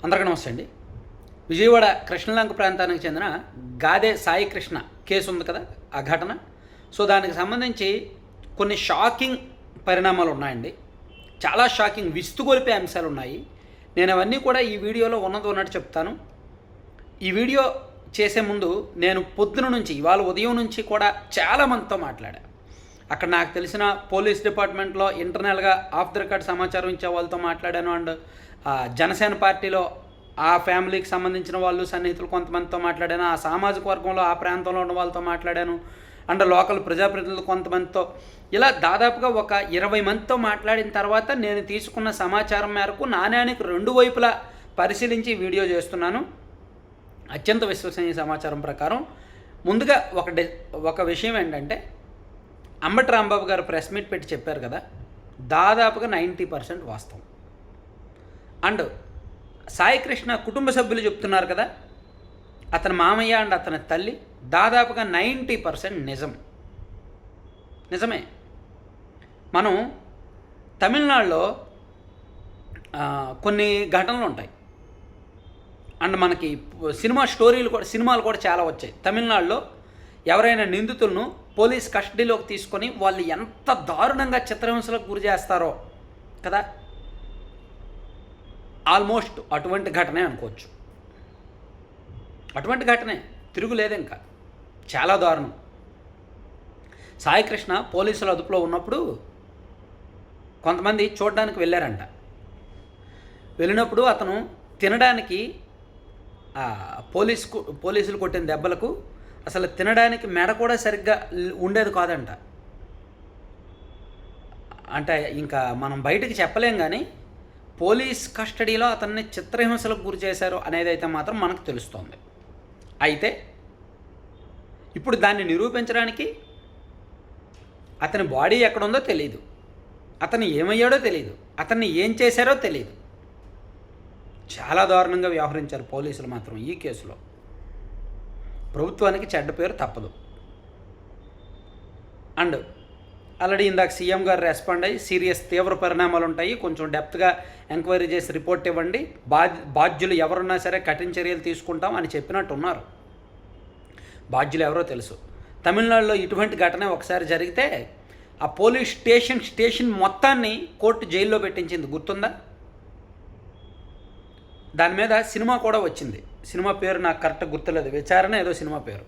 అందరికీ నమస్తే అండి. విజయవాడ కృష్ణలంక ప్రాంతానికి చెందిన గాదే సాయి కృష్ణ కేసు ఉంది కదా, ఆ ఘటన. సో దానికి సంబంధించి కొన్ని షాకింగ్ పరిణామాలు ఉన్నాయండి. చాలా షాకింగ్, విస్తుగొలిపే అంశాలు ఉన్నాయి. నేను అవన్నీ కూడా ఈ వీడియోలో ఉన్నట్టు చెప్తాను. ఈ వీడియో చేసే ముందు నేను పొద్దున నుంచి ఇవాళ ఉదయం నుంచి కూడా చాలామందితో మాట్లాడా. అక్కడ నాకు తెలిసిన పోలీస్ డిపార్ట్మెంట్లో ఇంటర్నల్గా ఆఫ్ ది రికార్డ్ సమాచారం ఇచ్చే వాళ్ళతో మాట్లాడాను. అండ్ జనసేన పార్టీలో ఆ ఫ్యామిలీకి సంబంధించిన వాళ్ళు సన్నిహితులు కొంతమందితో మాట్లాడాను. ఆ సామాజిక వర్గంలో ఆ ప్రాంతంలో ఉన్న వాళ్ళతో మాట్లాడాను. అండ్ లోకల్ ప్రజాప్రతినిధులు కొంతమందితో, ఇలా దాదాపుగా ఒక 20 మందితో మాట్లాడిన తర్వాత నేను తీసుకున్న సమాచారం మేరకు నాణ్యానికి 2 వైపులా పరిశీలించి వీడియో చేస్తున్నాను. అత్యంత విశ్వసనీయ సమాచారం ప్రకారం ముందుగా ఒక విషయం ఏంటంటే, అంబటి రాంబాబు గారు ప్రెస్ మీట్ పెట్టి చెప్పారు కదా, దాదాపుగా 90% వాస్తవం. అండ్ సాయి కృష్ణ కుటుంబ సభ్యులు చెప్తున్నారు కదా, అతని మామయ్య అండ్ అతని తల్లి, దాదాపుగా 90% నిజమే. మనం తమిళనాడులో కొన్ని ఘటనలు ఉంటాయి. అండ్ మనకి సినిమాలు కూడా చాలా వచ్చాయి. తమిళనాడులో ఎవరైనా నిందితులను పోలీస్ కస్టడీలోకి తీసుకొని వాళ్ళు ఎంత దారుణంగా చిత్రహింసలకు గురి చేస్తారో కదా, ఆల్మోస్ట్ అటువంటి ఘటనే అనుకోవచ్చు. అటువంటి ఘటనే, తిరుగులేదు. ఇంకా చాలా దారుణం. సాయి కృష్ణ పోలీసుల అదుపులో ఉన్నప్పుడు కొంతమంది చూడడానికి వెళ్ళారంట. వెళ్ళినప్పుడు అతను తినడానికి పోలీసులు కొట్టిన దెబ్బలకు అసలు తినడానికి మెడ కూడా సరిగ్గా ఉండేది కాదంట. అంటే ఇంకా మనం బయటికి చెప్పలేం, కానీ పోలీస్ కస్టడీలో అతన్ని చిత్రహింసలకు గురి చేశారు అనేది అయితే మాత్రం మనకు తెలుస్తోంది. అయితే ఇప్పుడు దాన్ని నిరూపించడానికి అతని బాడీ ఎక్కడుందో తెలియదు, అతను ఏమయ్యాడో తెలియదు, అతన్ని ఏం చేశారో తెలియదు. చాలా దారుణంగా వ్యవహరించారు పోలీసులు మాత్రం ఈ కేసులో. ప్రభుత్వానికి చెడ్డ పేరు తప్పదు. అండ్ ఆల్రెడీ ఇందాక సీఎం గారు రెస్పాండ్ అయ్యి సీరియస్ తీవ్ర పరిణామాలు ఉంటాయి, కొంచెం డెప్త్గా ఎంక్వైరీ చేసి రిపోర్ట్ ఇవ్వండి, బాధ్యులు ఎవరున్నా సరే కఠిన చర్యలు తీసుకుంటాం అని చెప్పినట్టు ఉన్నారు. బాధ్యులు ఎవరో తెలుసు. తమిళనాడులో ఇటువంటి ఘటన ఒకసారి జరిగితే ఆ పోలీస్ స్టేషన్ మొత్తాన్ని కోర్టు జైల్లో పెట్టించింది, గుర్తుందా? దాని మీద సినిమా కూడా వచ్చింది. సినిమా పేరు నాకు కరెక్ట్గా గుర్తులేదు, విచారణ ఏదో సినిమా పేరు.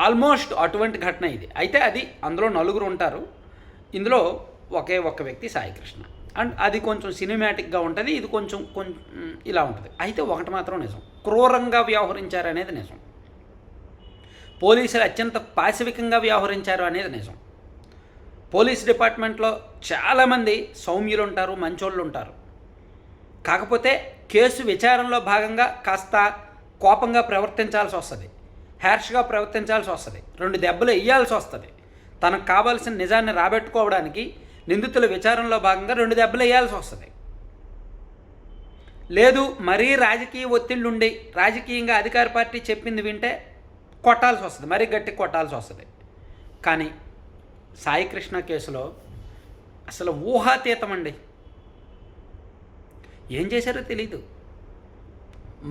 ఆల్మోస్ట్ అటువంటి ఘటన ఇది. అయితే అందులో 4 ఉంటారు. ఇందులో ఒకే ఒక్క వ్యక్తి సాయి కృష్ణ. అండ్ అది కొంచెం సినిమాటిక్గా ఉంటుంది, ఇది కొంచెం ఇలా ఉంటుంది. అయితే ఒకటి మాత్రం నిజం, క్రూరంగా వ్యవహరించారు అనేది నిజం. పోలీసులు అత్యంత పాశవికంగా వ్యవహరించారు అనేది నిజం. పోలీస్ డిపార్ట్మెంట్లో చాలామంది సౌమ్యులు ఉంటారు, మంచోళ్ళు ఉంటారు. కాకపోతే కేసు విచారణలో భాగంగా కాస్త కోపంగా ప్రవర్తించాల్సి వస్తుంది, హ్యార్ష్గా ప్రవర్తించాల్సి వస్తుంది, 2 దెబ్బలు వేయాల్సి వస్తుంది. తనకు కావాల్సిన నిజాన్ని రాబెట్టుకోవడానికి నిందితుల విచారణలో భాగంగా 2 దెబ్బలు వేయాల్సి వస్తుంది. లేదు మరీ రాజకీయ ఒత్తిళ్ళు ఉండి రాజకీయంగా అధికార పార్టీ చెప్పింది వింటే కొట్టాల్సి వస్తుంది, మరీ గట్టి కొట్టాల్సి వస్తుంది. కానీ సాయి కృష్ణ కేసులో అసలు ఊహాతీతం అండి. ఏం చేశారో తెలీదు.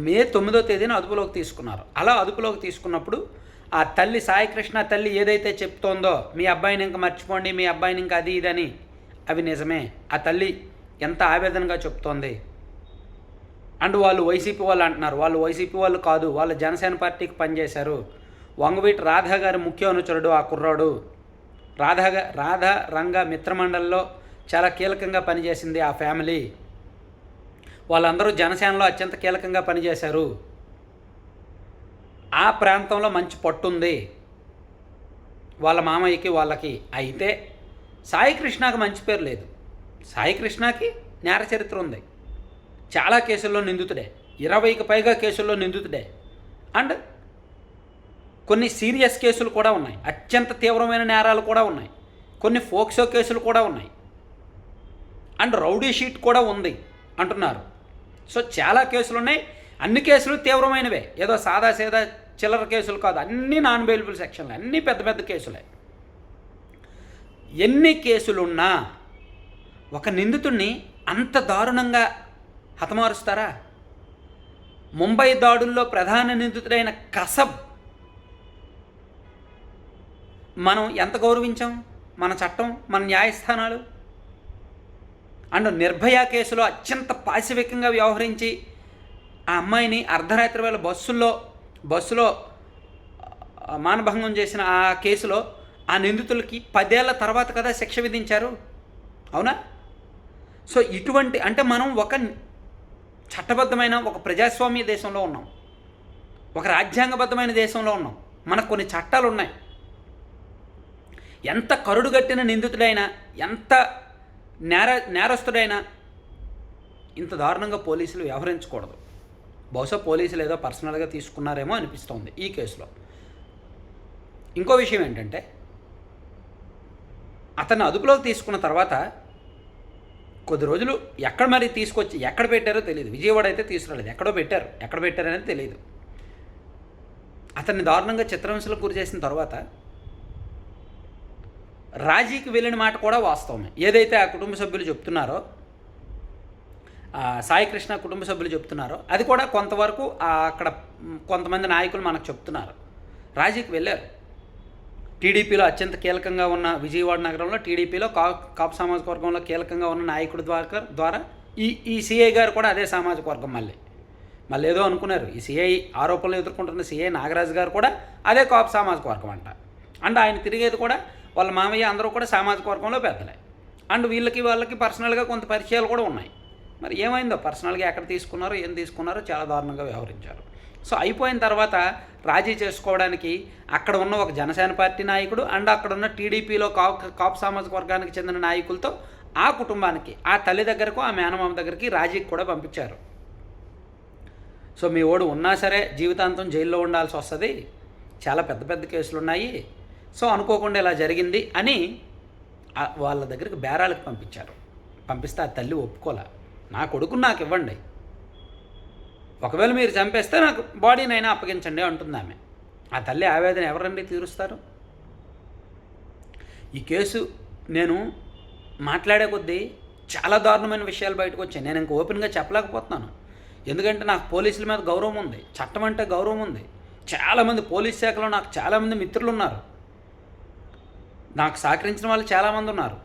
మే 9వ తేదీన అదుపులోకి తీసుకున్నారు. అలా అదుపులోకి తీసుకున్నప్పుడు ఆ తల్లి, సాయి కృష్ణ తల్లి ఏదైతే చెప్తోందో, మీ అబ్బాయిని ఇంకా మర్చిపోండి, మీ అబ్బాయిని ఇంకా అది ఇదని, అవి నిజమే. ఆ తల్లి ఎంత ఆవేదనగా చెప్తోంది. అండ్ వాళ్ళు వైసీపీ వాళ్ళు అంటున్నారు. వాళ్ళు వైసీపీ వాళ్ళు కాదు, వాళ్ళు జనసేన పార్టీకి పనిచేశారు. వంగవీటి రాధా గారి ముఖ్య అనుచరుడు ఆ కుర్రాడు. రాధా రంగ మిత్రమండలిలో చాలా కీలకంగా పనిచేసింది ఆ ఫ్యామిలీ. వాళ్ళందరూ జనసేనలో అత్యంత కీలకంగా పనిచేశారు. ఆ ప్రాంతంలో మంచి పట్టుంది వాళ్ళ మామయ్యకి వాళ్ళకి. అయితే సాయి కృష్ణకి మంచి పేరు లేదు. సాయి కృష్ణకి నేర చరిత్ర ఉంది, చాలా కేసుల్లో నిందితుడే, 20కి పైగా కేసుల్లో నిందితుడే. అండ్ కొన్ని సీరియస్ కేసులు కూడా ఉన్నాయి, అత్యంత తీవ్రమైన నేరాలు కూడా ఉన్నాయి, కొన్ని ఫోక్సో కేసులు కూడా ఉన్నాయి, అండ్ రౌడీ షీట్ కూడా ఉంది అంటున్నారు. సో చాలా కేసులు ఉన్నాయి. అన్ని కేసులు తీవ్రమైనవే, ఏదో సాదా చిల్లర కేసులు కాదు, అన్నీ నాన్ బెయిలబుల్ సెక్షన్లు, అన్నీ పెద్ద పెద్ద కేసులే. ఎన్ని కేసులున్నా ఒక నిందితుడిని అంత దారుణంగా హతమారుస్తారా? ముంబై దాడుల్లో ప్రధాన నిందితుడైన కసబ్ మనం ఎంత గౌరవించాం? మన చట్టం, మన న్యాయస్థానాలు. అండ్ నిర్భయ కేసులో అత్యంత పాశవికంగా వ్యవహరించి ఆ అమ్మాయిని అర్ధరాత్రి వేళ బస్సులో మానభంగం చేసిన ఆ కేసులో ఆ నిందితులకి 10 ఏళ్ల తర్వాత కదా శిక్ష విధించారు, అవునా? సో ఇటువంటి అంటే మనం ఒక చట్టబద్ధమైన ఒక ప్రజాస్వామ్య దేశంలో ఉన్నాం, ఒక రాజ్యాంగబద్ధమైన దేశంలో ఉన్నాం, మనకు కొన్ని చట్టాలు ఉన్నాయి. ఎంత కరుడుగట్టిన నిందితుడైనా, ఎంత నేరస్తుడైనా ఇంత దారుణంగా పోలీసులు వ్యవహరించకూడదు. బహుశా పోలీసులు ఏదో పర్సనల్గా తీసుకున్నారేమో అనిపిస్తోంది ఈ కేసులో. ఇంకో విషయం ఏంటంటే, అతన్ని అదుపులోకి తీసుకున్న తర్వాత కొద్ది రోజులు ఎక్కడ పెట్టారో తెలియదు. విజయవాడ అయితే తీసుకురాలేదు, ఎక్కడ పెట్టారనేది తెలియదు. అతన్ని దారుణంగా చిత్రహింసలకు గురి చేసిన తర్వాత రాజీకి వెళ్ళిన మాట కూడా వాస్తవమే. ఏదైతే ఆ కుటుంబ సభ్యులు చెప్తున్నారో, సాయి కృష్ణ కుటుంబ సభ్యులు చెప్తున్నారో అది కూడా కొంతవరకు అక్కడ కొంతమంది నాయకులు మనకు చెప్తున్నారు. రాజీకి వెళ్ళారు. టీడీపీలో అత్యంత కీలకంగా ఉన్న విజయవాడ నగరంలో టీడీపీలో కాపు సామాజిక వర్గంలో కీలకంగా ఉన్న నాయకుడి ద్వారా ఈ సిఐ గారు కూడా అదే సామాజిక వర్గం. మళ్ళీ ఏదో అనుకున్నారు. ఈ సిఐ ఆరోపణలు ఎదుర్కొంటున్న సిఐ నాగరాజు గారు కూడా అదే కాపు సామాజిక వర్గం అంట. అండ్ ఆయన తిరిగేది కూడా వాళ్ళ మామయ్య అందరూ కూడా సామాజిక వర్గంలో పెద్దలే. అండ్ వాళ్ళకి పర్సనల్గా కొంత పరిచయాలు కూడా ఉన్నాయి. మరి ఏమైందో, పర్సనల్గా ఎక్కడ తీసుకున్నారో ఏం తీసుకున్నారో చాలా దారుణంగా వ్యవహరించారు. సో అయిపోయిన తర్వాత రాజీ చేసుకోవడానికి అక్కడ ఉన్న ఒక జనసేన పార్టీ నాయకుడు అండ్ అక్కడ ఉన్న టీడీపీలో కాపు సామాజిక వర్గానికి చెందిన నాయకులతో ఆ కుటుంబానికి, ఆ తల్లి దగ్గరకు, ఆ మేనమామ దగ్గరికి రాజీకి కూడా పంపించారు. సో మీ ఓడు ఉన్నా సరే జీవితాంతం జైల్లో ఉండాల్సి వస్తుంది, చాలా పెద్ద పెద్ద కేసులు ఉన్నాయి, సో అనుకోకుండా ఇలా జరిగింది అని వాళ్ళ దగ్గరికి బేరాలకు పంపించారు. పంపిస్తే ఆ తల్లి ఒప్పుకోలే. నా కొడుకుని నాకు ఇవ్వండి, ఒకవేళ మీరు చంపేస్తే నాకు బాడీనైనా అప్పగించండి అంటుంది ఆమె. ఆ తల్లి ఆవేదన ఎవరండి తీరుస్తారు? ఈ కేసు నేను మాట్లాడే కొద్దీ చాలా దారుణమైన విషయాలు బయటకు వచ్చాయి. నేను ఇంక ఓపెన్గా చెప్పలేకపోతున్నాను. ఎందుకంటే నాకు పోలీసుల మీద గౌరవం ఉంది, చట్టం అంటే గౌరవం ఉంది. చాలామంది పోలీస్ శాఖలో నాకు చాలామంది మిత్రులు ఉన్నారు, నాకు సహకరించిన వాళ్ళు చాలామంది ఉన్నారు.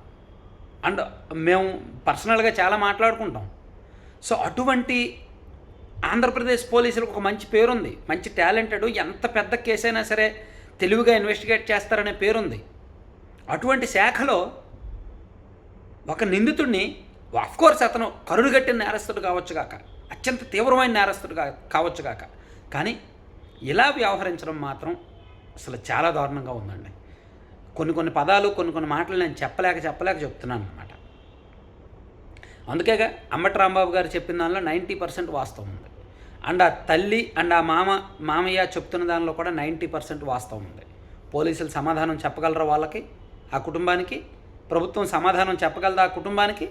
అండ్ మేము పర్సనల్గా చాలా మాట్లాడుకుంటాం. సో అటువంటి ఆంధ్రప్రదేశ్ పోలీసులకు ఒక మంచి పేరుంది, మంచి టాలెంటెడ్, ఎంత పెద్ద కేసైనా సరే తెలివిగా ఇన్వెస్టిగేట్ చేస్తారనే పేరుంది. అటువంటి శాఖలో ఒక నిందితుడిని, ఆఫ్కోర్స్ అతను కరుడుగట్టిన నేరస్తుడు కావచ్చు కాక, అత్యంత తీవ్రమైన నేరస్తుడు కావచ్చు కాక, కానీ ఇలా వ్యవహరించడం మాత్రం అసలు చాలా దారుణంగా ఉందండి. కొన్ని పదాలు, కొన్ని మాటలు నేను చెప్పలేక చెప్తున్నాను అనమాట. అందుకేగా అంబటి రాంబాబు గారు చెప్పిన దానిలో 90% వాస్తవం ఉంది. అండ్ ఆ తల్లి అండ్ ఆ మామయ్య చెప్తున్న దానిలో కూడా 90% వాస్తవం ఉంది. పోలీసులు సమాధానం చెప్పగలరా వాళ్ళకి, ఆ కుటుంబానికి? ప్రభుత్వం సమాధానం చెప్పగలదా ఆ కుటుంబానికి?